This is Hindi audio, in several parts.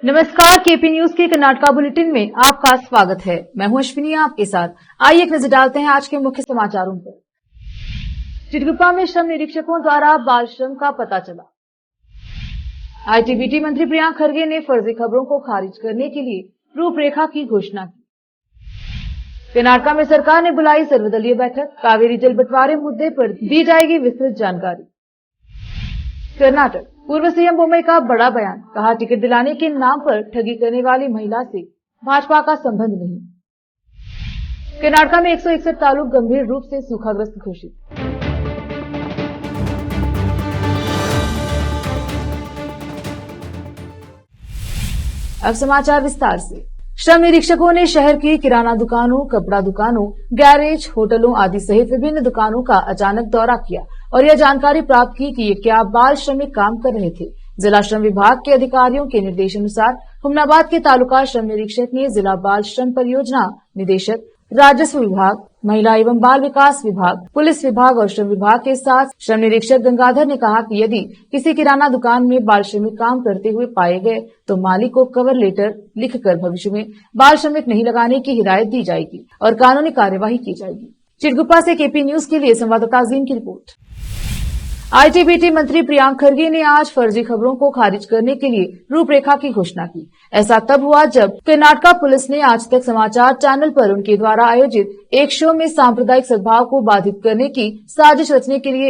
नमस्कार, केपी न्यूज के कर्नाटका बुलेटिन में आपका स्वागत है। मैं हूं अश्विनी आपके साथ। आइए एक नजर डालते हैं आज के मुख्य समाचारों पर। चिटगुप्पा में श्रम निरीक्षकों द्वारा बाल श्रम का पता चला। आईटी-बीटी मंत्री प्रियांक खरगे ने फर्जी खबरों को खारिज करने के लिए रूपरेखा की घोषणा की। कर्नाटका में सरकार ने बुलाई सर्वदलीय बैठक, कावेरी जल बंटवारे मुद्दे पर दी जाएगी विस्तृत जानकारी। कर्नाटक, पूर्व सीएम बोम्मई का बड़ा बयान, कहा टिकट दिलाने के नाम पर ठगी करने वाली महिला से भाजपा का संबंध नहीं। कर्नाटका में 161 तालुक गंभीर रूप से सूखाग्रस्त घोषित। अब समाचार विस्तार से। श्रम निरीक्षकों ने शहर की किराना दुकानों, कपड़ा दुकानों, गैरेज, होटलों आदि सहित विभिन्न दुकानों का अचानक दौरा किया और यह जानकारी प्राप्त की कि ये क्या बाल श्रमिक काम कर रहे थे। जिला श्रम विभाग के अधिकारियों के निर्देशानुसार हुमनाबाद के तालुका श्रम निरीक्षक ने जिला बाल श्रम परियोजना निदेशक, राजस्व विभाग, महिला एवं बाल विकास विभाग, पुलिस विभाग और श्रम विभाग के साथ श्रम निरीक्षक गंगाधर ने कहा कि यदि किसी किराना दुकान में बाल श्रमिक काम करते हुए पाए गए तो मालिक को कवर लेटर लिखकर भविष्य में बाल श्रमिक नहीं लगाने की हिदायत दी जाएगी और कानूनी कार्यवाही की जाएगी। चिटगुप्पा से केपी न्यूज के लिए संवाददाता अजीम की रिपोर्ट। आईटी-बीटी मंत्री प्रियांक खरगे ने आज फर्जी खबरों को खारिज करने के लिए रूपरेखा की घोषणा की। ऐसा तब हुआ जब कर्नाटका पुलिस ने आज तक समाचार चैनल पर उनके द्वारा आयोजित एक शो में सांप्रदायिक सद्भाव को बाधित करने की साजिश रचने के लिए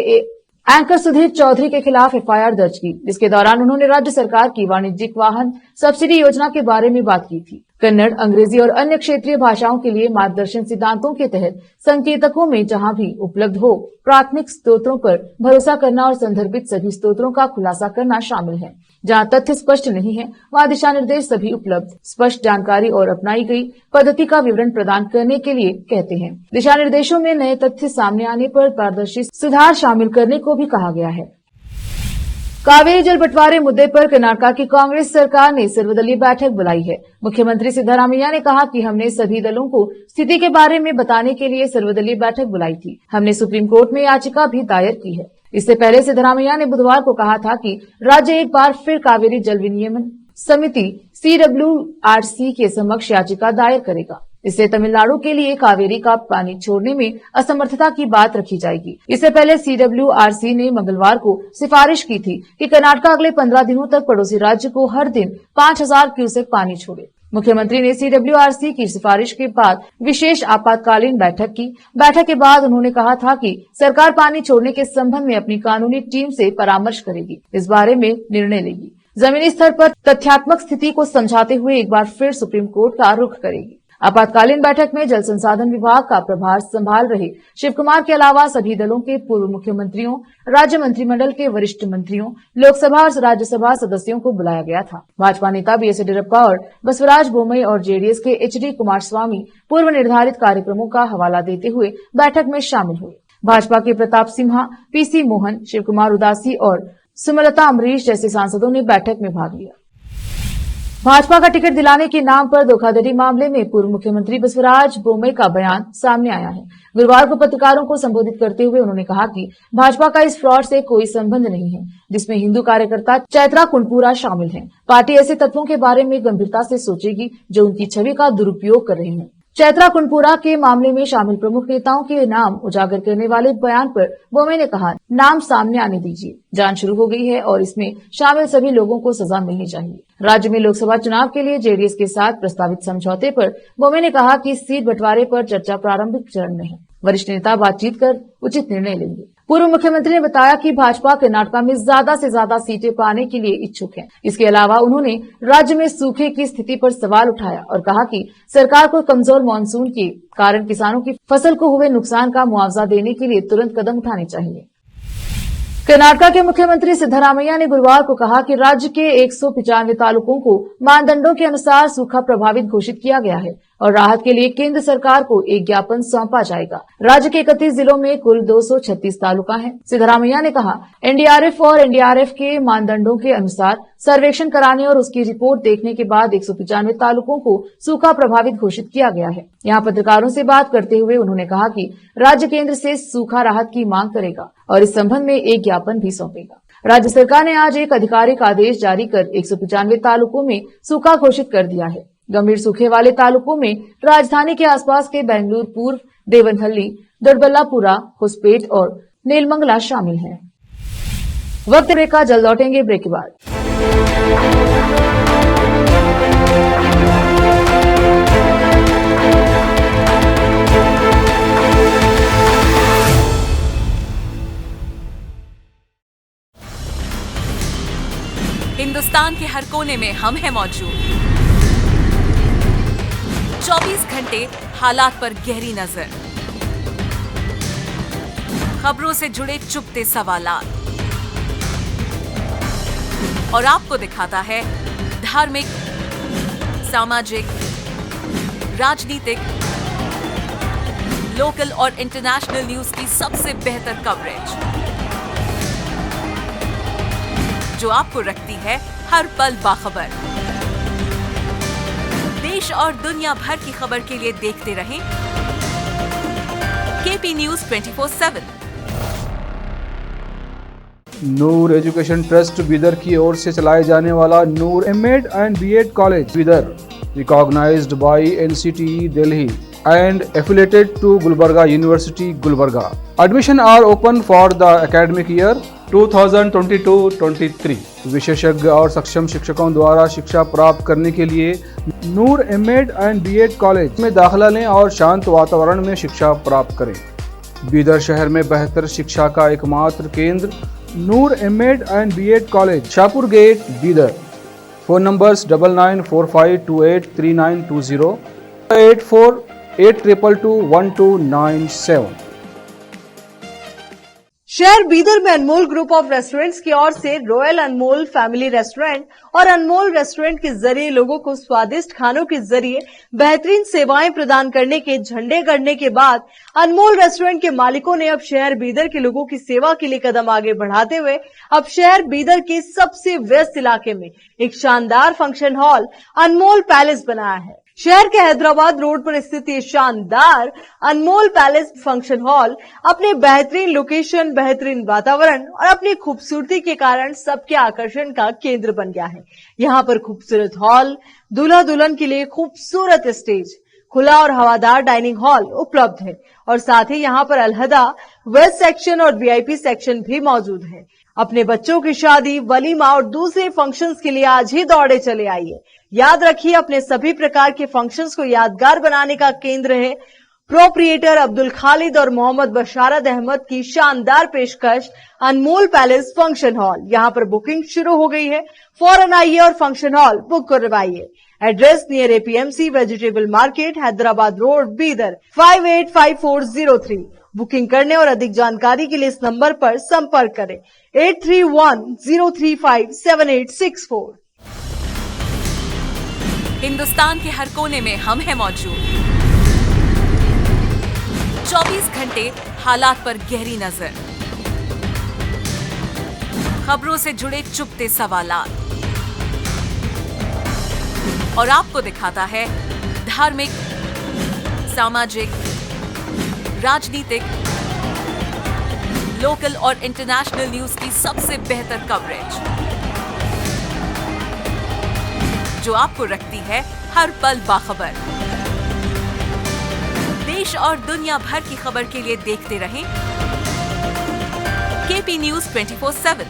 एंकर सुधीर चौधरी के खिलाफ एफआईआर दर्ज की, जिसके दौरान उन्होंने राज्य सरकार की वाणिज्यिक वाहन सब्सिडी योजना के बारे में बात की थी। कन्नड़, अंग्रेजी और अन्य क्षेत्रीय भाषाओं के लिए मार्गदर्शन सिद्धांतों के तहत संकेतकों में जहां भी उपलब्ध हो प्राथमिक स्रोतों पर भरोसा करना और संदर्भित सभी स्रोतों का खुलासा करना शामिल है। जहां तथ्य स्पष्ट नहीं है वहां दिशा निर्देश सभी उपलब्ध स्पष्ट जानकारी और अपनाई गई पद्धति का विवरण प्रदान करने के लिए कहते हैं। दिशा निर्देशों में नए तथ्य सामने आने पर पारदर्शी सुधार शामिल करने को भी कहा गया है। कावेरी जल बंटवारे मुद्दे पर कर्नाटका की कांग्रेस सरकार ने सर्वदलीय बैठक बुलाई है। मुख्यमंत्री सिद्धरामैया ने कहा कि हमने सभी दलों को स्थिति के बारे में बताने के लिए सर्वदलीय बैठक बुलाई थी। हमने सुप्रीम कोर्ट में याचिका भी दायर की है। इससे पहले सिद्धरामैया ने बुधवार को कहा था कि राज्य एक बार फिर कावेरी जल विनियमन समिति CWRC के समक्ष याचिका दायर करेगा। इससे तमिलनाडु के लिए कावेरी का पानी छोड़ने में असमर्थता की बात रखी जाएगी। इससे पहले CWRC ने मंगलवार को सिफारिश की थी कि कर्नाटका अगले 15 दिनों तक पड़ोसी राज्य को हर दिन 5000 क्यूसेक पानी छोड़े। मुख्यमंत्री ने CWRC की सिफारिश के बाद विशेष आपातकालीन बैठक की। बैठक के बाद उन्होंने कहा था कि सरकार पानी छोड़ने के संबंध में अपनी कानूनी टीम से परामर्श करेगी, इस बारे में निर्णय लेगी। जमीनी स्तर पर तथ्यात्मक स्थिति को समझाते हुए एक बार फिर सुप्रीम कोर्ट का रुख करेगी। आपातकालीन बैठक में जल संसाधन विभाग का प्रभार संभाल रहे शिव कुमार के अलावा सभी दलों के पूर्व मुख्यमंत्रियों, राज्य मंत्रिमंडल के वरिष्ठ मंत्रियों, लोकसभा और राज्यसभा सदस्यों को बुलाया गया था। भाजपा नेता BS येदियुरप्पा और बसवराज बोम्मई और जेडीएस के HD कुमारस्वामी पूर्व निर्धारित कार्यक्रमों का हवाला देते हुए बैठक में शामिल हुए। भाजपा के प्रताप सिम्हा, PC मोहन, शिव कुमार उदासी और सुमलता अमरीश जैसे सांसदों ने बैठक में भाग लिया। भाजपा का टिकट दिलाने के नाम पर धोखाधड़ी मामले में पूर्व मुख्यमंत्री बसवराज बोम्मई का बयान सामने आया है। गुरुवार को पत्रकारों को संबोधित करते हुए उन्होंने कहा कि भाजपा का इस फ्रॉड से कोई संबंध नहीं है, जिसमें हिंदू कार्यकर्ता चैत्रा कुनपुरा शामिल हैं। पार्टी ऐसे तत्वों के बारे में गंभीरता से सोचेगी जो उनकी छवि का दुरुपयोग कर रहे हैं। चैत्रा कुनपुरा के मामले में शामिल प्रमुख नेताओं के नाम उजागर करने वाले बयान पर बोम्मई ने कहा, नाम सामने आने दीजिए, जांच शुरू हो गई है और इसमें शामिल सभी लोगों को सजा मिलनी चाहिए। राज्य में लोकसभा चुनाव के लिए जेडीएस के साथ प्रस्तावित समझौते पर बोम्मई ने कहा कि सीट बंटवारे पर चर्चा प्रारंभिक चरण में है। वरिष्ठ नेता बातचीत कर उचित निर्णय लेंगे। पूर्व मुख्यमंत्री ने बताया कि भाजपा कर्नाटका में ज्यादा से ज्यादा सीटें पाने के लिए इच्छुक है। इसके अलावा उन्होंने राज्य में सूखे की स्थिति पर सवाल उठाया और कहा कि सरकार को कमजोर मानसून के कारण किसानों की फसल को हुए नुकसान का मुआवजा देने के लिए तुरंत कदम उठाने चाहिए। कर्नाटका के मुख्यमंत्री सिद्धरामैया ने गुरुवार को कहा कि राज्य के 195 तालुकों को मानदंडों के अनुसार सूखा प्रभावित घोषित किया गया है और राहत के लिए केंद्र सरकार को एक ज्ञापन सौंपा जाएगा। राज्य के 31 जिलों में कुल 236 तालुका हैं। सिद्धरामैया ने कहा, एनडीआरएफ और एनडीआरएफ के मानदंडों के अनुसार सर्वेक्षण कराने और उसकी रिपोर्ट देखने के बाद 195 तालुकों को सूखा प्रभावित घोषित किया गया है। यहाँ पत्रकारों से बात करते हुए उन्होंने कहा कि राज्य केंद्र से सूखा राहत की मांग करेगा और इस संबंध में एक ज्ञापन भी सौंपेगा। राज्य सरकार ने आज एक आधिकारिक आदेश जारी कर 195 तालुकों में सूखा घोषित कर दिया है। गंभीर सूखे वाले तालुकों में राजधानी के आसपास के बेंगलुरु पूर्व, देवनहल्ली, दोड्डबल्लापुरा, होसपेट और नेलमंगला शामिल हैं। वक्त ब्रेक का, जल्द लौटेंगे ब्रेक के बाद। हिंदुस्तान के हर कोने में हम हैं मौजूद। 24 घंटे हालात पर गहरी नजर, खबरों से जुड़े चुपते सवालात और आपको दिखाता है धार्मिक, सामाजिक, राजनीतिक, लोकल और इंटरनेशनल न्यूज की सबसे बेहतर कवरेज, जो आपको रखती है हर पल बाखबर। देश और दुनिया भर की खबर के लिए देखते रहें KP news 24/7। Noor education trust Bidar की ओर से चलाए जाने वाला Noor MEd and BEd college Bidar, recognised by NCTE Delhi and affiliated to Gulbarga University, Gulbarga. Admission are open for the academic year 2022-23. विशेषज्ञ और सक्षम शिक्षकों द्वारा शिक्षा प्राप्त करने के लिए नूर एमएड एंड बीएड कॉलेज में दाखिला लें और शांत वातावरण में शिक्षा प्राप्त करें। बीदर शहर में बेहतर शिक्षा का एकमात्र केंद्र Noor MEd and BEd college, Shahpur gate, Bidar. Phone numbers 9945283920, 8482221297। शहर बीदर में अनमोल ग्रुप ऑफ रेस्टोरेंट्स की ओर से रॉयल अनमोल फैमिली रेस्टोरेंट और अनमोल रेस्टोरेंट के जरिए लोगों को स्वादिष्ट खानों के जरिए बेहतरीन सेवाएं प्रदान करने के झंडे गड़ने के बाद अनमोल रेस्टोरेंट के मालिकों ने अब शहर बीदर के लोगों की सेवा के लिए कदम आगे बढ़ाते हुए अब शहर बीदर के सबसे व्यस्त इलाके में एक शानदार फंक्शन हॉल अनमोल पैलेस बनाया है। शहर के हैदराबाद रोड पर स्थित ये शानदार अनमोल पैलेस फंक्शन हॉल अपने बेहतरीन लोकेशन, बेहतरीन वातावरण और अपनी खूबसूरती के कारण सबके आकर्षण का केंद्र बन गया है। यहाँ पर खूबसूरत हॉल, दूल्हा दुल्हन के लिए खूबसूरत स्टेज, खुला और हवादार डाइनिंग हॉल उपलब्ध है और साथ ही यहाँ पर अलहदा वेस्ट सेक्शन और वीआईपी सेक्शन भी मौजूद है। अपने बच्चों की शादी, वलीमा और दूसरे फंक्शंस के लिए आज ही दौड़े चले आइए। याद रखिए, अपने सभी प्रकार के फंक्शंस को यादगार बनाने का केंद्र है प्रोप्रिएटर अब्दुल खालिद और मोहम्मद बशारत अहमद की शानदार पेशकश अनमोल पैलेस फंक्शन हॉल। यहाँ पर बुकिंग शुरू हो गई है, फौरन आइए और फंक्शन हॉल बुक करवाइए। Address near APMC vegetable market, Hyderabad road, Bidar 585403। Booking करने और अधिक जानकारी के लिए इस नंबर पर संपर्क करें 8310357864। हिंदुस्तान के हर कोने में हम हैं मौजूद। 24 घंटे हालात पर गहरी नजर, खबरों से जुड़े चुपते सवालात और आपको दिखाता है धार्मिक, सामाजिक, राजनीतिक, लोकल और इंटरनेशनल न्यूज की सबसे बेहतर कवरेज, जो आपको रखती है हर पल बाखबर। देश और दुनिया भर की खबर के लिए देखते रहें केपी न्यूज 24/7।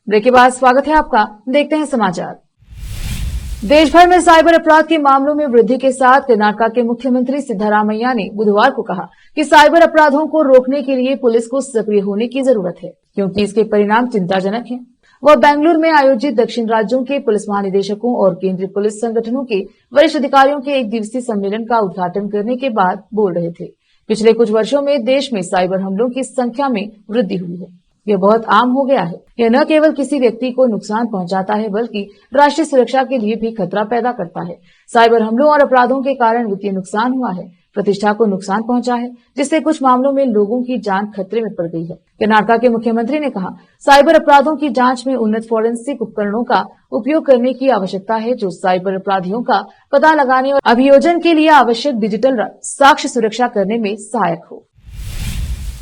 ब्रेक के बाद स्वागत है आपका। देखते हैं समाचार। देश भर में साइबर अपराध के मामलों में वृद्धि के साथ कर्नाटका के मुख्यमंत्री सिद्धरामैया ने बुधवार को कहा कि साइबर अपराधों को रोकने के लिए पुलिस को सक्रिय होने की जरूरत है, क्योंकि इसके परिणाम चिंताजनक हैं। वह बेंगलुरु में आयोजित दक्षिण राज्यों के पुलिस महानिदेशकों और केंद्रीय पुलिस संगठनों के वरिष्ठ अधिकारियों के एक दिवसीय सम्मेलन का उद्घाटन करने के बाद बोल रहे थे। पिछले कुछ वर्षों में देश में साइबर हमलों की संख्या में वृद्धि हुई है। यह बहुत आम हो गया है। यह न केवल किसी व्यक्ति को नुकसान पहुंचाता है, बल्कि राष्ट्रीय सुरक्षा के लिए भी खतरा पैदा करता है। साइबर हमलों और अपराधों के कारण वित्तीय नुकसान हुआ है। प्रतिष्ठा को नुकसान पहुंचा है, जिससे कुछ मामलों में लोगों की जान खतरे में पड़ गई है। कर्नाटक के मुख्यमंत्री ने कहा, साइबर अपराधों की जांच में उन्नत फॉरेंसिक उपकरणों का उपयोग करने की आवश्यकता है, जो साइबर अपराधियों का पता लगाने और अभियोजन के लिए आवश्यक डिजिटल साक्ष्य सुरक्षा करने में सहायक हो।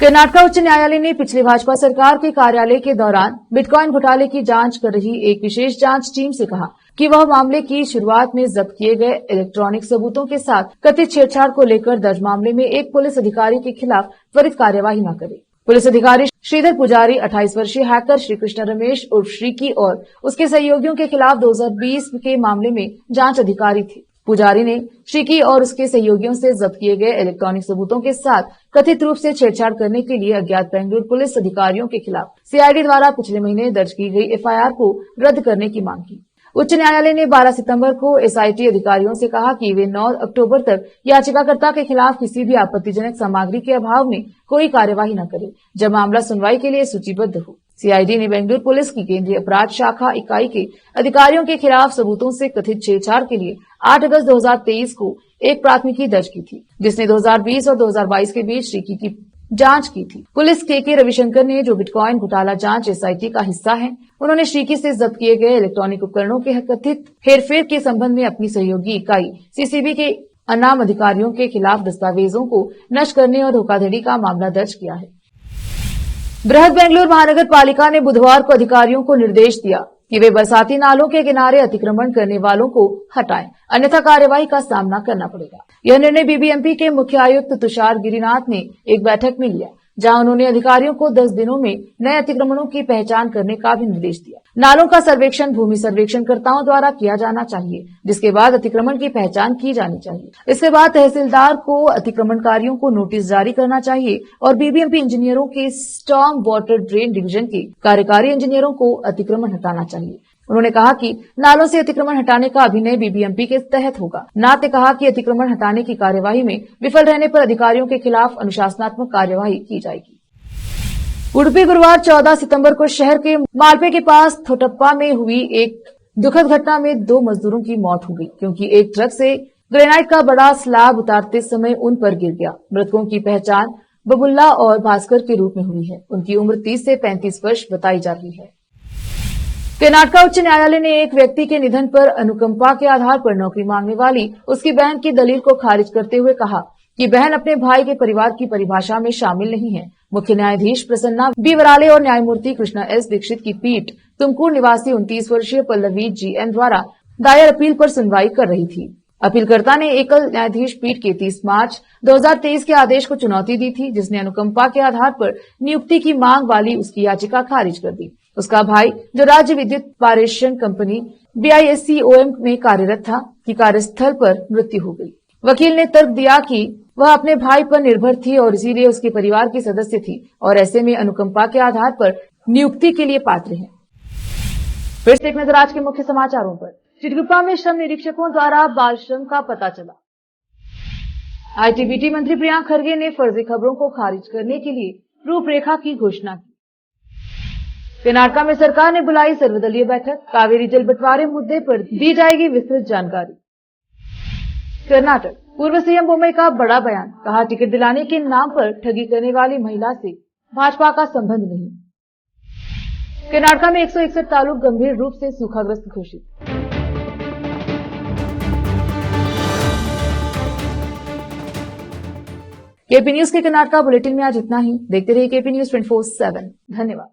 कर्नाटक उच्च न्यायालय ने पिछली भाजपा सरकार के कार्यालय के दौरान बिटकॉइन घोटाले की जांच कर रही एक विशेष जांच टीम से कहा कि वह मामले की शुरुआत में जब्त किए गए इलेक्ट्रॉनिक सबूतों के साथ कथित छेड़छाड़ को लेकर दर्ज मामले में एक पुलिस अधिकारी के खिलाफ त्वरित कार्यवाही न करे। पुलिस अधिकारी श्रीधर पुजारी 28 वर्षीय हैकर श्रीकृष्ण रमेश उर्फ श्रीकी और उसके सहयोगियों के खिलाफ 2020 के मामले में जांच अधिकारी थे। पुजारी ने श्रीकी और उसके सहयोगियों से जब्त किए गए इलेक्ट्रॉनिक सबूतों के साथ कथित रूप से छेड़छाड़ करने के लिए अज्ञात बेंगलुरु पुलिस अधिकारियों के खिलाफ सीआईडी द्वारा पिछले महीने दर्ज की गई एफआईआर को रद्द करने की मांग की। उच्च न्यायालय ने 12 सितंबर को एसआईटी अधिकारियों से कहा कि वे 9 अक्टूबर तक याचिकाकर्ता के खिलाफ किसी भी आपत्तिजनक सामग्री के अभाव में कोई कार्यवाही न करे, जब मामला सुनवाई के लिए सूचीबद्ध हो। सीआईडी ने बेंगलुरु पुलिस की केंद्रीय अपराध शाखा इकाई के अधिकारियों के खिलाफ सबूतों से कथित छेड़छाड़ के लिए 8 अगस्त 2023 को एक प्राथमिकी दर्ज की थी, जिसने 2020 और 2022 के बीच श्रीकी की जांच की थी। पुलिस के रविशंकर ने, जो बिटकॉइन घोटाला जांच एसआईटी का हिस्सा है, उन्होंने श्रीकी से जब्त किए गए इलेक्ट्रॉनिक उपकरणों के कथित हेरफेर के संबंध में अपनी सहयोगी इकाई सीसीबी के अनाम अधिकारियों के खिलाफ दस्तावेजों को नष्ट करने और धोखाधड़ी का मामला दर्ज किया है। बृहद बेंगलुरु महानगर पालिका ने बुधवार को अधिकारियों को निर्देश दिया कि वे बरसाती नालों के किनारे अतिक्रमण करने वालों को हटाएं, अन्यथा कार्यवाही का सामना करना पड़ेगा। यह निर्णय बीबीएमपी के मुख्य आयुक्त तुषार गिरिनाथ ने एक बैठक में लिया, जहां उन्होंने अधिकारियों को 10 दिनों में नए अतिक्रमणों की पहचान करने का भी निर्देश दिया। नालों का सर्वेक्षण भूमि सर्वेक्षणकर्ताओं द्वारा किया जाना चाहिए, जिसके बाद अतिक्रमण की पहचान की जानी चाहिए। इसके बाद तहसीलदार को अतिक्रमणकारियों को नोटिस जारी करना चाहिए और बीबीएमपी इंजीनियरों के स्टॉर्म वाटर ड्रेन डिवीजन के कार्यकारी इंजीनियरों को अतिक्रमण हटाना चाहिए। उन्होंने कहा कि नालों से अतिक्रमण हटाने का अभिनय बीबीएमपी के तहत होगा। नाथ ने कहा कि अतिक्रमण हटाने की कार्यवाही में विफल रहने पर अधिकारियों के खिलाफ अनुशासनात्मक कार्यवाही की जाएगी। उडुपी गुरुवार 14 सितंबर को शहर के मालपे के पास थोटप्पा में हुई एक दुखद घटना में 2 मजदूरों की मौत हो गई, क्योंकि एक ट्रक से ग्रेनाइट का बड़ा स्लैब उतारते समय उन पर गिर गया। मृतकों की पहचान बबुल्ला और भास्कर के रूप में हुई है। उनकी उम्र 30 से 35 वर्ष बताई जा रही है। कर्नाटक उच्च न्यायालय ने एक व्यक्ति के निधन पर अनुकंपा के आधार पर नौकरी मांगने वाली उसकी बहन की दलील को खारिज करते हुए कहा कि बहन अपने भाई के परिवार की परिभाषा में शामिल नहीं है। मुख्य न्यायाधीश प्रसन्ना बी वराले और न्यायमूर्ति कृष्णा एस दीक्षित की पीठ तुमकुर निवासी 29 वर्षीय पल्लवी जीएन द्वारा दायर अपील पर सुनवाई कर रही थी। अपीलकर्ता ने एकल न्यायाधीश पीठ के 30 मार्च 2023 के आदेश को चुनौती दी थी, जिसने अनुकंपा के आधार पर नियुक्ति की मांग वाली उसकी याचिका खारिज कर दी। उसका भाई, जो राज्य विद्युत पारेषण कंपनी BISCOM में कार्यरत था, की कार्यस्थल पर मृत्यु हो गई। वकील ने तर्क दिया कि वह अपने भाई पर निर्भर थी और इसीलिए उसके परिवार की सदस्य थी और ऐसे में अनुकंपा के आधार पर नियुक्ति के लिए पात्र है। फिर से एक नजर आज के मुख्य समाचारों पर। चिटगुप्पा में श्रम निरीक्षकों द्वारा बाल श्रम का पता चला। आईटीबीटी मंत्री प्रियांक खरगे ने फर्जी खबरों को खारिज करने के लिए रूपरेखा की घोषणा की। कर्नाटक में सरकार ने बुलाई सर्वदलीय बैठक, कावेरी जल बंटवारे मुद्दे पर दी जाएगी विस्तृत जानकारी। कर्नाटक पूर्व सीएम बोम्मई का बड़ा बयान, कहा टिकट दिलाने के नाम पर ठगी करने वाली महिला से भाजपा का संबंध नहीं। कर्नाटक में 161 तालुक गंभीर रूप से सूखाग्रस्त घोषित। केपी न्यूज के कर्नाटक बुलेटिन में आज इतना ही। देखते रहिए केपी न्यूज 24/7। धन्यवाद।